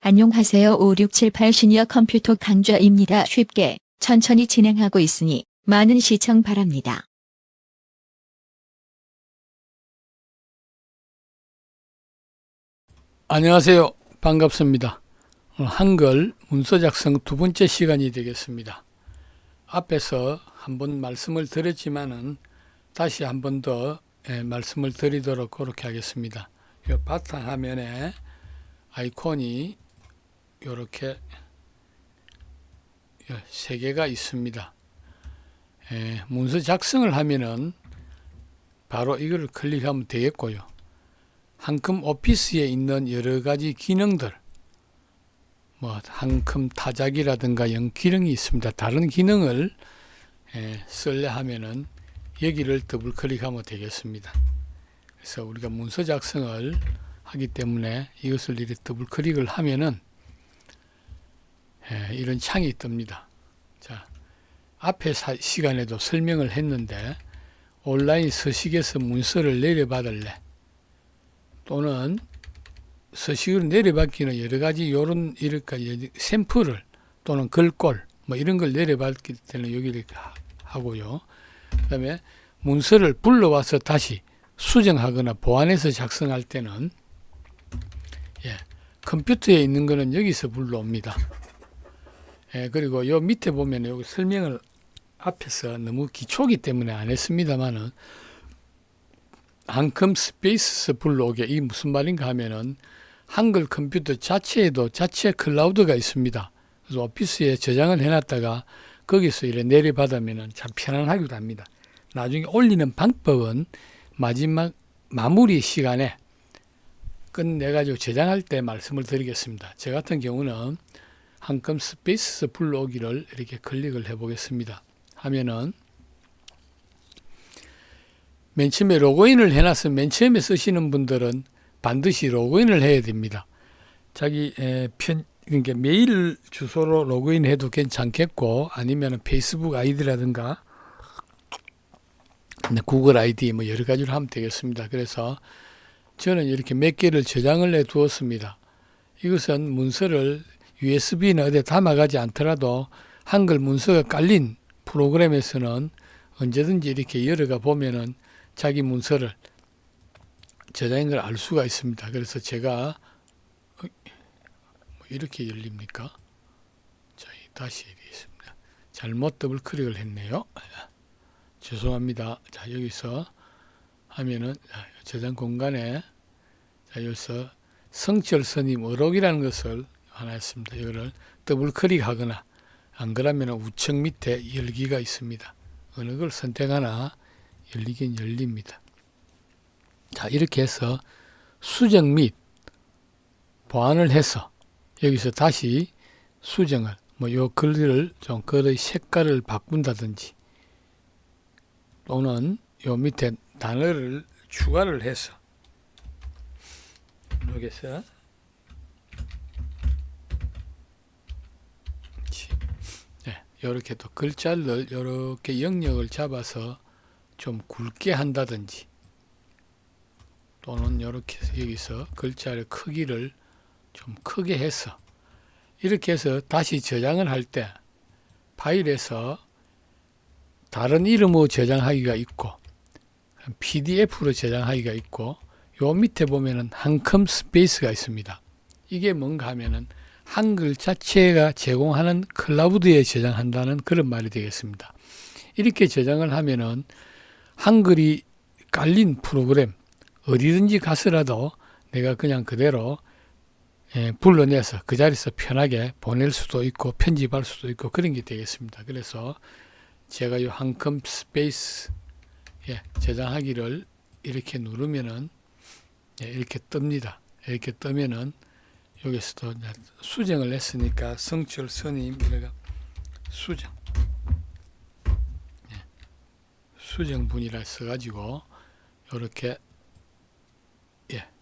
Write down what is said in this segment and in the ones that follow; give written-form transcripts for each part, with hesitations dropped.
안녕하세요. 5678 시니어 컴퓨터 강좌입니다. 쉽게, 천천히 진행하고 있으니 많은 시청 바랍니다. 안녕하세요. 반갑습니다. 오늘 한글 문서 작성 두 번째 시간이 되겠습니다. 앞에서 한번 말씀을 드렸지만은 다시 한 번 더 말씀을 드리도록 그렇게 하겠습니다. 이 바탕화면에 아이콘이 이렇게 세 개가 있습니다. 문서 작성을 하면은 바로 이걸 클릭하면 되겠고요. 한컴 오피스에 있는 여러 가지 기능들, 한컴 타작이라든가 기능이 있습니다. 다른 기능을 쓸래 하면은 여기를 더블 클릭하면 되겠습니다. 그래서 우리가 문서 작성을 하기 때문에 이것을 이렇게 더블 클릭을 하면은 이런 창이 뜹니다. 자, 앞에 시간에도 설명을 했는데 온라인 서식에서 문서를 내려받을래 또는 서식으로 내려받기는 여러 가지 이렇게 샘플을 또는 글꼴 이런 걸 내려받기 때문에 여기를 하고요. 그 다음에 문서를 불러와서 다시 수정하거나 보완해서 작성할 때는 컴퓨터에 있는 거는 여기서 불러옵니다. 그리고 요 밑에 보면 여기 설명을 앞에서 너무 기초기 때문에 안 했습니다만은 한컴 스페이스 불러오게 이 무슨 말인가 하면은 한글 컴퓨터 자체에도 자체 클라우드가 있습니다. 그래서 오피스에 저장을 해놨다가 거기서 이렇게 내려받으면 참 편안하기도 합니다. 나중에 올리는 방법은 마지막 마무리 시간에 끝내가지고 저장할 때 말씀을 드리겠습니다. 저 같은 경우는 한컴 스페이스 불러오기를 이렇게 클릭을 해 보겠습니다. 하면은 맨 처음에 로그인을 해놔서 맨 처음에 쓰시는 분들은 반드시 로그인을 해야 됩니다. 자기 그러니까 메일 주소로 로그인해도 괜찮겠고 아니면 페이스북 아이디라든가 구글 아이디 여러 가지로 하면 되겠습니다. 그래서 저는 이렇게 몇 개를 저장을 해 두었습니다. 이것은 문서를 USB나 어디에 담아가지 않더라도 한글 문서가 깔린 프로그램에서는 언제든지 이렇게 열어가 보면은 자기 문서를 저장인 걸 알 수가 있습니다. 그래서 제가 이렇게 열립니까? 자, 다시 해야겠습니다. 잘못 더블 클릭을 했네요. 죄송합니다. 자, 여기서 하면은 저장 공간에 여기서 성철 스님 어록이라는 것을 하나 했습니다. 이거를 더블 클릭하거나 안 그러면 우측 밑에 열기가 있습니다. 어느 걸 선택하나 열리긴 열립니다. 자, 이렇게 해서 수정 및 보완을 해서 여기서 다시 수정을 요 글을 좀 글의 색깔을 바꾼다든지 또는 요 밑에 단어를 추가를 해서 여기서 이렇게 또 글자를 이렇게 영역을 잡아서 좀 굵게 한다든지 또는 이렇게 여기서 글자의 크기를 좀 크게 해서 이렇게 해서 다시 저장을 할 때 파일에서 다른 이름으로 저장하기가 있고 PDF로 저장하기가 있고 요 밑에 보면은 한컴 스페이스가 있습니다. 이게 뭔가 하면은 한글 자체가 제공하는 클라우드에 저장한다는 그런 말이 되겠습니다. 이렇게 저장을 하면은 한글이 깔린 프로그램 어디든지 가서라도 내가 그냥 그대로 불러내서 그 자리에서 편하게 보낼 수도 있고 편집할 수도 있고 그런 게 되겠습니다. 그래서 제가 이 한컴 스페이스 저장하기를 이렇게 누르면은 이렇게 뜹니다. 이렇게 뜨면은 여기서도 수정을 했으니까 성철 스님 이래가 수정분이라 써가지고 이렇게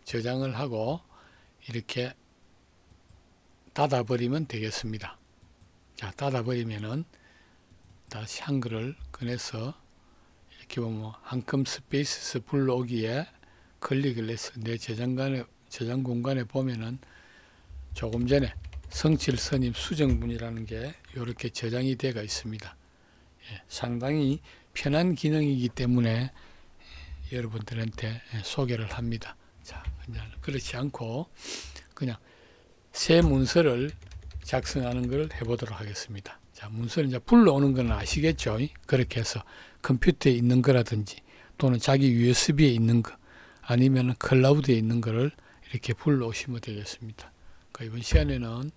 저장을 하고 이렇게 닫아버리면 되겠습니다. 자, 닫아버리면은 다시 한글을 꺼내서 이렇게 보면 한컴 스페이스 불러오기에 클릭을 해서 내 저장 공간에 보면은 조금 전에 성칠 스님 수정문이라는 게 이렇게 저장이 되어 있습니다. 예, 상당히 편한 기능이기 때문에 여러분들한테 소개를 합니다. 자, 그냥 그렇지 않고 그냥 새 문서를 작성하는 걸 해보도록 하겠습니다. 자, 문서를 이제 불러오는 건 아시겠죠? 그렇게 해서 컴퓨터에 있는 거라든지 또는 자기 USB에 있는 거 아니면 클라우드에 있는 거를 이렇게 불러오시면 되겠습니다. 이번 시간에는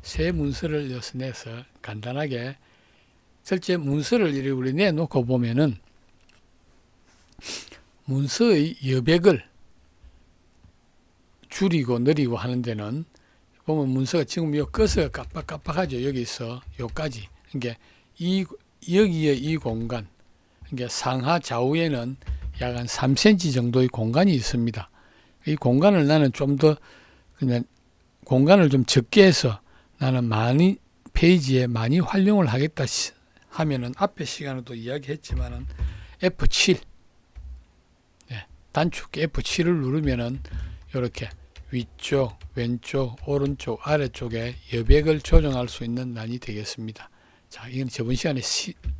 새 문서를 내서 간단하게 실제 문서를 이렇게 우리 내놓고 보면은 문서의 여백을 줄이고 늘리고 하는 데는 보면 문서가 지금 요 끄서가 깜빡깜빡하죠. 여기 있어 요까지. 그러니까 여기에 이 공간, 그러니까 상하 좌우에는 약 한 3cm 정도의 공간이 있습니다. 이 공간을 나는 좀 더 그냥 공간을 좀 적게 해서 나는 많이 페이지에 많이 활용을 하겠다 하면은 앞에 시간에도 이야기했지만은 F7 단축 F7을 누르면은 이렇게 위쪽, 왼쪽, 오른쪽, 아래쪽에 여백을 조정할 수 있는 난이 되겠습니다. 자, 이건 저번 시간에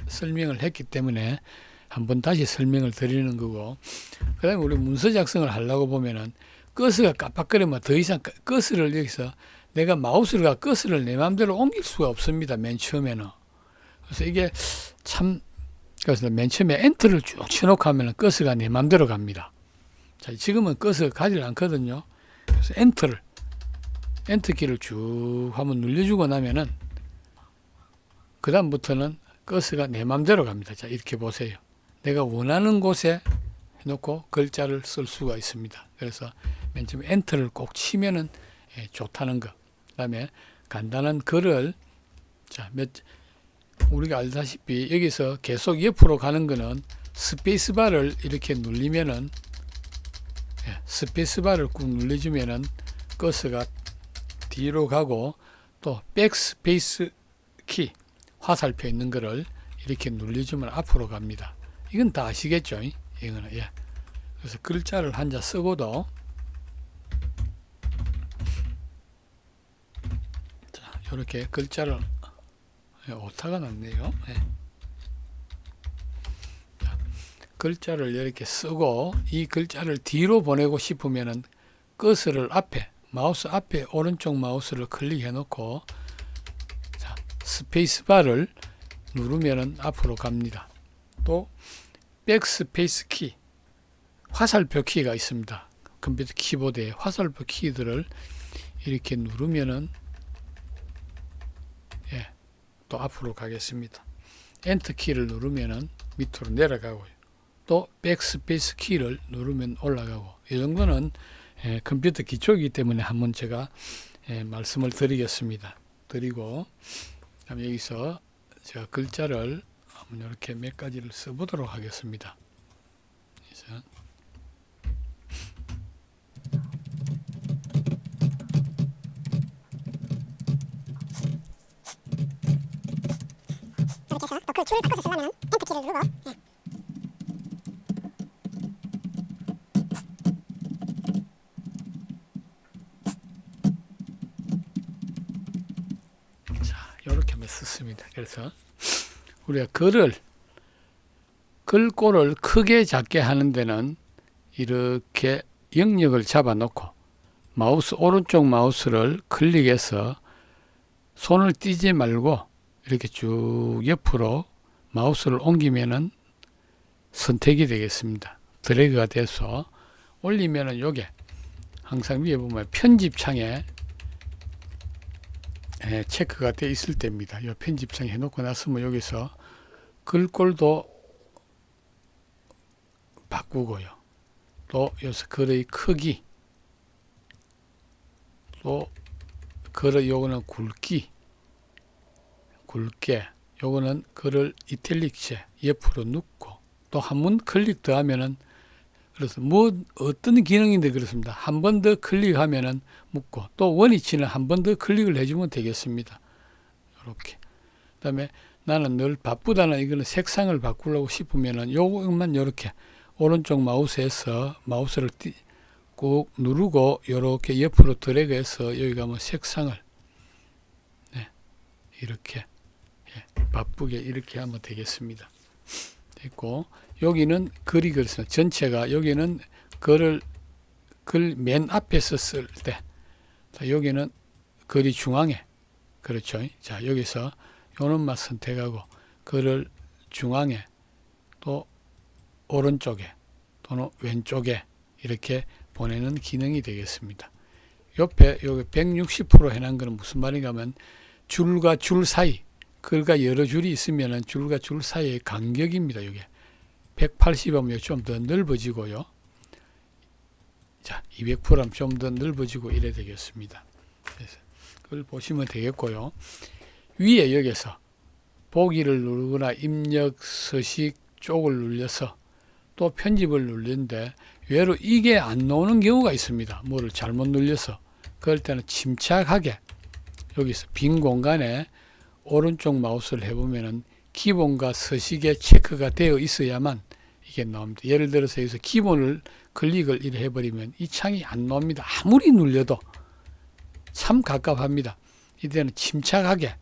설명을 했기 때문에 한번 다시 설명을 드리는 거고, 그 다음에 우리 문서 작성을 하려고 보면은 커서가 깜빡거리면 더 이상 커서를 여기서 내가 마우스가 커서를 내 마음대로 옮길 수가 없습니다. 맨 처음에는. 그래서 이게 참, 그래서 맨 처음에 엔터를 쭉 쳐놓고 하면은 커서가 내 마음대로 갑니다. 자, 지금은 커서가 가지 않거든요. 그래서 엔터 키를 쭉 한번 눌러주고 나면은 그 다음부터는 커서가 내 마음대로 갑니다. 자, 이렇게 보세요. 내가 원하는 곳에 해놓고 글자를 쓸 수가 있습니다. 그래서 맨 처음에 엔터를 꼭 치면은 좋다는 거. 그 다음에 간단한 글을 자, 우리가 알다시피 여기서 계속 옆으로 가는 거는 스페이스바를 이렇게 눌리면은 스페이스바를 꾹 눌러주면은 커서가 뒤로 가고 또 백스페이스 키 화살표 있는 거를 이렇게 눌러주면 앞으로 갑니다. 이건 다 아시겠죠? 이거는 그래서 글자를 한자 쓰고도 자, 이렇게 글자를 오타가 났네요. 자, 글자를 이렇게 쓰고 이 글자를 뒤로 보내고 싶으면은 커서를 앞에 마우스 앞에 오른쪽 마우스를 클릭해 놓고 자, 스페이스바를 누르면은 앞으로 갑니다. 또 백스페이스 키 화살표 키가 있습니다. 컴퓨터 키보드에 화살표 키들을 이렇게 누르면은 또 앞으로 가겠습니다. 엔터 키를 누르면은 밑으로 내려가고요. 또 백스페이스 키를 누르면 올라가고 이 정도는 컴퓨터 기초이기 때문에 한번 제가 말씀을 드리겠습니다. 드리고 그다음에 여기서 제가 글자를 한번 이렇게 몇 가지를 써보도록 하겠습니다. 그래서 이렇게 해서 또 그 줄을 바꿔서 쓰려면 엔터 키를 누르고 자, 이렇게 하면 썼습니다. 그래서 우리가 글꼴을 크게 작게 하는 데는 이렇게 영역을 잡아 놓고 오른쪽 마우스를 클릭해서 손을 띄지 말고 이렇게 쭉 옆으로 마우스를 옮기면은 선택이 되겠습니다. 드래그가 돼서 올리면은 요게 항상 위에 보면 편집창에 체크가 되어 있을 때입니다. 이 편집창 해놓고 났으면 여기서 글꼴도 바꾸고요. 또 여기서 글의 크기, 또 글의 요거는 굵게, 요거는 글을 이탈릭체 옆으로 눕고 또 한 번 클릭 더 하면은 그래서 어떤 기능인데 그렇습니다. 한 번 더 클릭하면은 묶고 또 원위치는 한 번 더 클릭을 해주면 되겠습니다. 이렇게. 그다음에 나는 늘 바쁘다는 이거는 색상을 바꾸려고 싶으면은 요것만 이렇게 오른쪽 마우스에서 마우스를 꾹 누르고 이렇게 옆으로 드래그해서 여기가 뭐 색상을 이렇게 바쁘게 이렇게 하면 되겠습니다. 됐고, 여기는 글이 그렇습니다. 전체가 여기는 글을 글 맨 앞에서 쓸 때, 자, 여기는 글이 중앙에, 그렇죠. 자, 여기서 요놈만 선택하고 글을 중앙에 또 오른쪽에 또는 왼쪽에 이렇게 보내는 기능이 되겠습니다. 옆에 여기 160% 해놓은 거는 무슨 말인가 하면 줄과 줄 사이, 글과 여러 줄이 있으면 줄과 줄 사이의 간격입니다. 이게 180하면 좀 더 넓어지고요. 자, 200%하면 좀 더 넓어지고 이래 되겠습니다. 그래서 그걸 보시면 되겠고요. 위에 여기서 보기를 누르거나 입력, 서식 쪽을 눌려서 또 편집을 누르는데 외로 이게 안 나오는 경우가 있습니다. 뭐를 잘못 눌려서. 그럴 때는 침착하게 여기서 빈 공간에 오른쪽 마우스를 해보면은 기본과 서식에 체크가 되어 있어야만 이게 나옵니다. 예를 들어서 여기서 기본을 클릭을 이래 해버리면 이 창이 안 나옵니다. 아무리 눌려도 참 갑갑합니다. 이때는 침착하게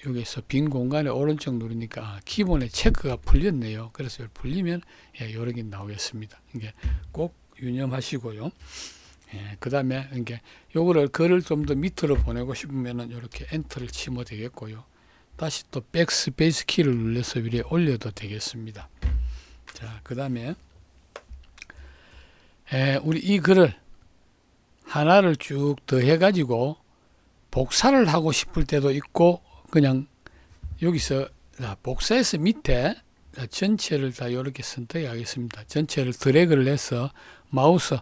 여기서 빈 공간에 오른쪽 누르니까 기본에 체크가 풀렸네요. 그래서 풀리면 이렇게 나오겠습니다. 이게 꼭 유념하시고요. 그 다음에 이게 요거를 글을 좀 더 밑으로 보내고 싶으면은 이렇게 엔터를 치면 되겠고요. 다시 또 백스페이스 키를 눌러서 위에 올려도 되겠습니다. 자, 그 다음에 우리 이 글을 하나를 쭉 더 해가지고 복사를 하고 싶을 때도 있고 그냥 여기서 복사해서 밑에 전체를 다 이렇게 선택하겠습니다. 전체를 드래그를 해서 마우스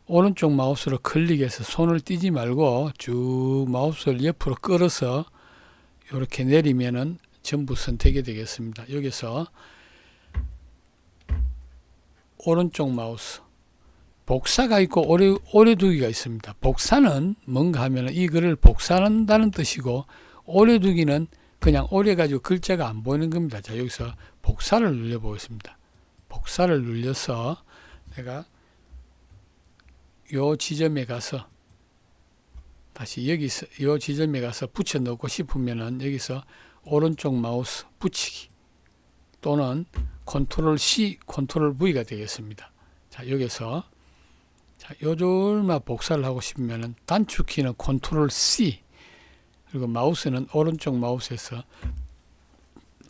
오른쪽 마우스로 클릭해서 손을 띄지 말고 쭉 마우스를 옆으로 끌어서 이렇게 내리면은 전부 선택이 되겠습니다. 여기서 오른쪽 마우스 복사가 있고 오래두기가 있습니다. 복사는 뭔가 하면 이 글을 복사한다는 뜻이고 오래두기는 그냥 오래가지고 글자가 안 보이는 겁니다. 자, 여기서 복사를 눌러 보겠습니다. 복사를 눌려서 내가 요 지점에 가서 다시 여기서 요 지점에 가서 붙여 넣고 싶으면은 여기서 오른쪽 마우스 붙이기 또는 컨트롤 C, 컨트롤 V가 되겠습니다. 자, 여기서 자, 요 줄만 복사를 하고 싶으면은 단축키는 컨트롤 C 그리고 마우스는 오른쪽 마우스에서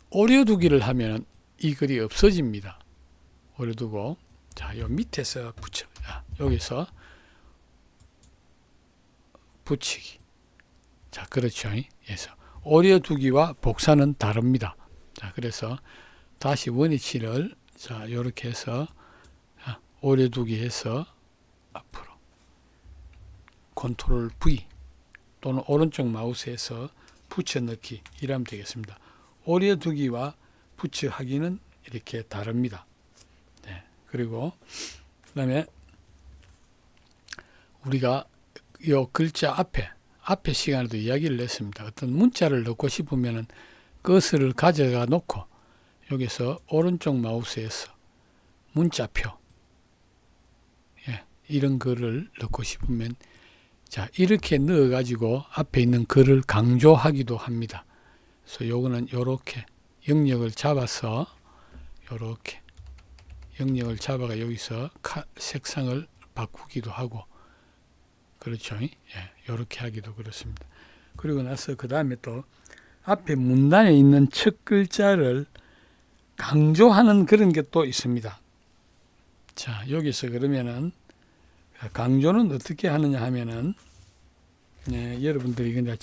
오려두기를 하면은 이 글이 없어집니다. 오려두고 자, 요 밑에서 붙여 여기서 붙이기. 자, 그렇죠. 그래서 오려두기와 복사는 다릅니다. 자, 그래서 다시 원위치를 자, 요렇게 해서 오려두기 해서 앞으로 컨트롤 V 또는 오른쪽 마우스에서 붙여넣기 이라면 되겠습니다. 오려두기와 붙여하기는 이렇게 다릅니다. 네. 그리고 그 다음에 우리가 이 글자 앞에 시간에도 이야기를 했습니다. 어떤 문자를 넣고 싶으면은 커서를 가져가 놓고 여기서 오른쪽 마우스에서 문자표 이런 글을 넣고 싶으면 자, 이렇게 넣어 가지고 앞에 있는 글을 강조하기도 합니다. 그래서 요거는 요렇게 영역을 잡아서 요렇게 영역을 잡아가 여기서 색상을 바꾸기도 하고 그렇죠. 요렇게 하기도 그렇습니다. 그리고 나서 그 다음에 또 앞에 문단에 있는 첫 글자를 강조하는 그런 게 또 있습니다. 자, 여기서 그러면은 강조는 어떻게 하느냐 하면은 여러분들이 그냥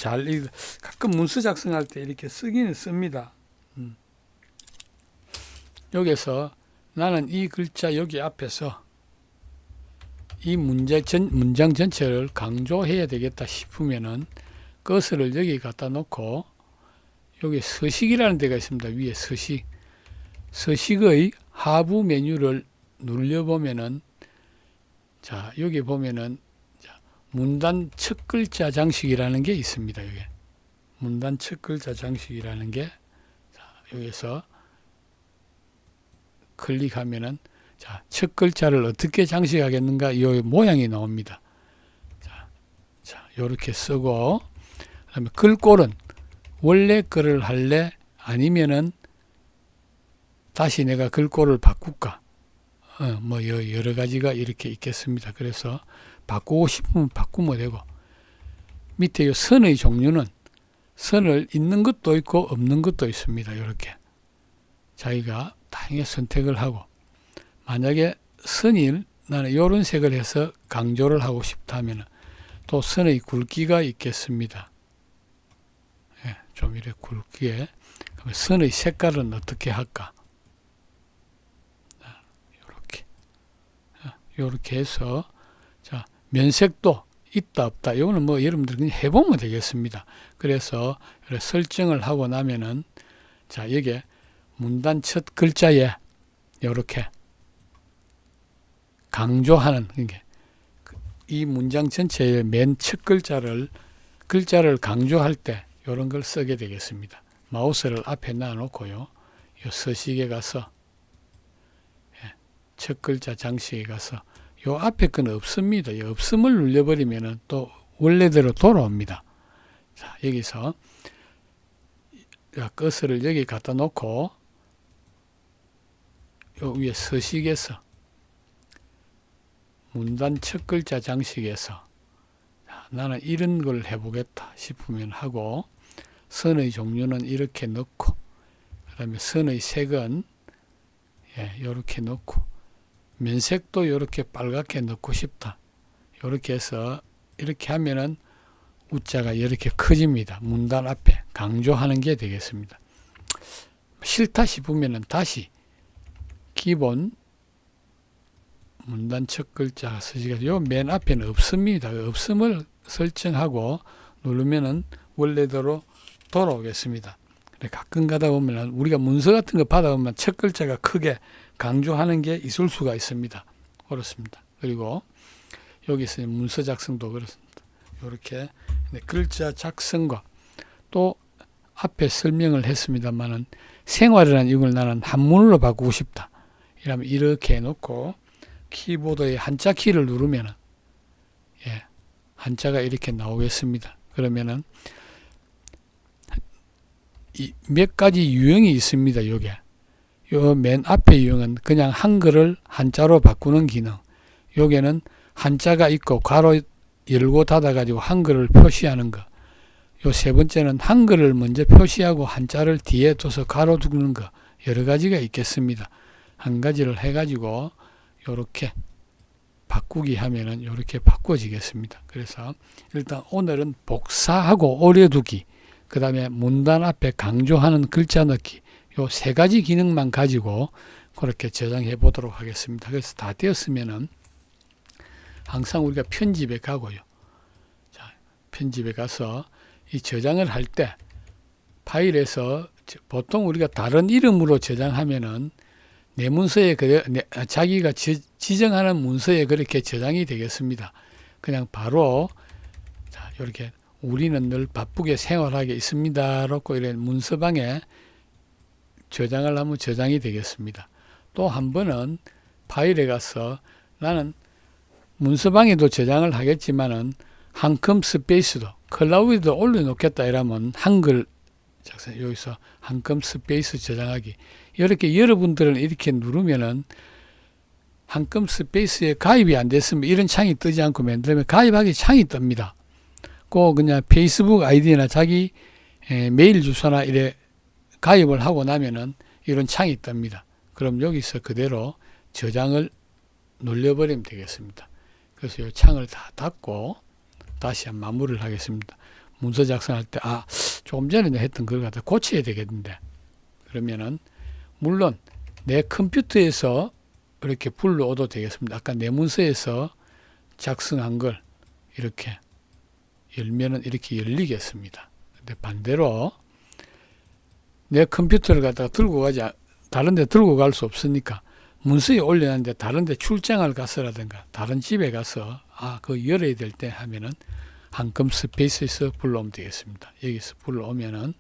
가끔 문서 작성할 때 이렇게 쓰기는 씁니다. 여기서 나는 이 글자 여기 앞에서 이 문장 전체를 강조해야 되겠다 싶으면은 커서를 여기 갖다 놓고 여기 서식이라는 데가 있습니다. 위에 서식. 서식의 하부 메뉴를 눌려보면은 자, 여기 보면은 문단 첫 글자 장식이라는 게 있습니다. 여기 문단 첫 글자 장식이라는 게 자, 여기서 클릭하면은 자, 첫 글자를 어떻게 장식하겠는가? 이 모양이 나옵니다. 자, 요렇게 쓰고, 그 다음에 글꼴은 원래 글을 할래? 아니면은 다시 내가 글꼴을 바꿀까? 뭐 여러 가지가 이렇게 있겠습니다. 그래서 바꾸고 싶으면 바꾸면 되고, 밑에 이 선의 종류는 선을 있는 것도 있고 없는 것도 있습니다. 이렇게 자기가 다양하게 선택을 하고, 만약에 선이 나는 이런 색을 해서 강조를 하고 싶다 하면 또 선의 굵기가 있겠습니다. 예, 좀 이렇게 굵게. 그러면 선의 색깔은 어떻게 할까? 이렇게 해서, 자, 면색도 있다 없다, 이거는 뭐 여러분들 그냥 해보면 되겠습니다. 그래서 설정을 하고 나면은, 자, 여기에 문단 첫 글자에 이렇게 강조하는, 이 문장 전체의 맨 첫 글자를 강조할 때 이런 걸 쓰게 되겠습니다. 마우스를 앞에 놔놓고요, 이 서식에 가서 첫 글자 장식에 가서 요 앞에 건 없습니다. 이 없음을 눌려버리면 또 원래대로 돌아옵니다. 자, 여기서 커서를 여기 갖다 놓고 요 위에 서식에서 문단 첫 글자 장식에서, 자, 나는 이런 걸 해보겠다 싶으면 하고, 선의 종류는 이렇게 넣고, 그 다음에 선의 색은 이렇게 넣고, 면색도 이렇게 빨갛게 넣고 싶다. 이렇게 해서 이렇게 하면은 우자가 이렇게 커집니다. 문단 앞에 강조하는 게 되겠습니다. 싫다 싶으면은 다시 기본 문단 첫 글자 서식에서 요 맨 앞에는 없습니다. 없음을 설정하고 누르면은 원래대로 돌아오겠습니다. 가끔 가다 보면 우리가 문서 같은 거 받아보면 첫 글자가 크게 강조하는 게 있을 수가 있습니다. 그렇습니다. 그리고 여기서 문서 작성도 그렇습니다. 이렇게 글자 작성과 또 앞에 설명을 했습니다만은 생활이라는 이걸 나는 한문으로 바꾸고 싶다. 이러면 이렇게 해놓고 키보드의 한자 키를 누르면은 한자가 이렇게 나오겠습니다. 그러면은 몇 가지 유형이 있습니다. 요게 요 맨 앞에 유형은 그냥 한글을 한자로 바꾸는 기능. 요게는 한자가 있고 괄호 열고 닫아 가지고 한글을 표시하는 거. 요 세 번째는 한글을 먼저 표시하고 한자를 뒤에 둬서 괄호 두는 거. 여러 가지가 있겠습니다. 한 가지를 해 가지고 요렇게 바꾸기 하면은 요렇게 바꿔지겠습니다. 그래서 일단 오늘은 복사하고 오려두기, 그 다음에 문단 앞에 강조하는 글자 넣기, 요 세 가지 기능만 가지고 그렇게 저장해 보도록 하겠습니다. 그래서 다 되었으면은 항상 우리가 편집에 가고요. 자, 편집에 가서 이 저장을 할 때 파일에서 보통 우리가 다른 이름으로 저장하면은 내 문서에 자기가 지정하는 문서에 그렇게 저장이 되겠습니다. 그냥 바로 자, 이렇게 우리는 늘 바쁘게 생활하게 있습니다. 라고 이런 문서방에 저장을 하면 저장이 되겠습니다. 또 한 번은 파일에 가서 나는 문서방에도 저장을 하겠지만은 한컴 스페이스도 클라우드에도 올려놓겠다 이러면 한글 작성 여기서 한컴 스페이스 저장하기, 이렇게 여러분들은 이렇게 누르면은 한컴 스페이스에 가입이 안 됐으면 이런 창이 뜨지 않고 맨 다음에 가입하기 창이 뜹니다. 꼭 그냥 페이스북 아이디나 자기 메일 주소나 이래 가입을 하고 나면은 이런 창이 뜹니다. 그럼 여기서 그대로 저장을 눌려버리면 되겠습니다. 그래서 이 창을 다 닫고 다시 한 마무리를 하겠습니다. 문서 작성할 때 조금 전에 했던 걸 갖다 고쳐야 되겠는데, 그러면은 물론 내 컴퓨터에서 이렇게 불러오도 되겠습니다. 아까 내 문서에서 작성한 걸 이렇게 열면은 이렇게 열리겠습니다. 근데 반대로 내 컴퓨터를 갖다가 들고 가지 다른 데 들고 갈 수 없으니까 문서에 올려놨는데 다른 데 출장을 가서라든가 다른 집에 가서 그거 열어야 될 때 하면은 한컴 스페이스에서 불러오면 되겠습니다. 여기서 불러오면은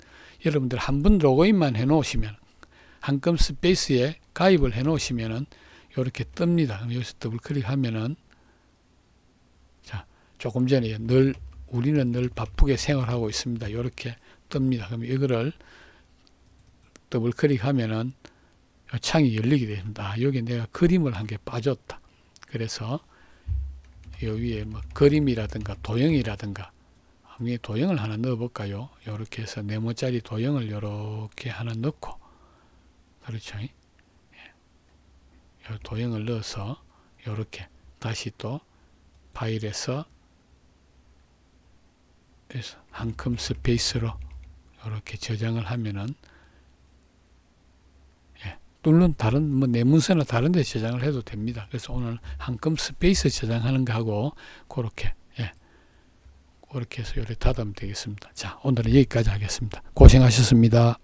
여러분들 한 번 로그인만 해 놓으시면 한컴 스페이스에 가입을 해 놓으시면은 이렇게 뜹니다. 그럼 여기서 더블 클릭하면은 자, 조금 전에 우리는 늘 바쁘게 생활하고 있습니다. 이렇게 뜹니다. 그럼 이거를 더블 클릭하면은 창이 열리게 됩니다. 아, 여기 내가 그림을 한 개 빠졌다. 그래서 이 위에 뭐 그림이라든가 도형이라든가 위에 도형을 하나 넣어볼까요? 이렇게 해서 네모짜리 도형을 이렇게 하나 넣고, 그렇죠? 이 도형을 넣어서 이렇게 다시 또 파일에서 한컴 스페이스로 이렇게 저장을 하면은 물론 다른 뭐 내 문서나 다른 데 저장을 해도 됩니다. 그래서 오늘 한컴 스페이스 저장하는 거 하고 그렇게 그렇게 해서 요래 닫으면 되겠습니다. 자, 오늘은 여기까지 하겠습니다. 고생하셨습니다.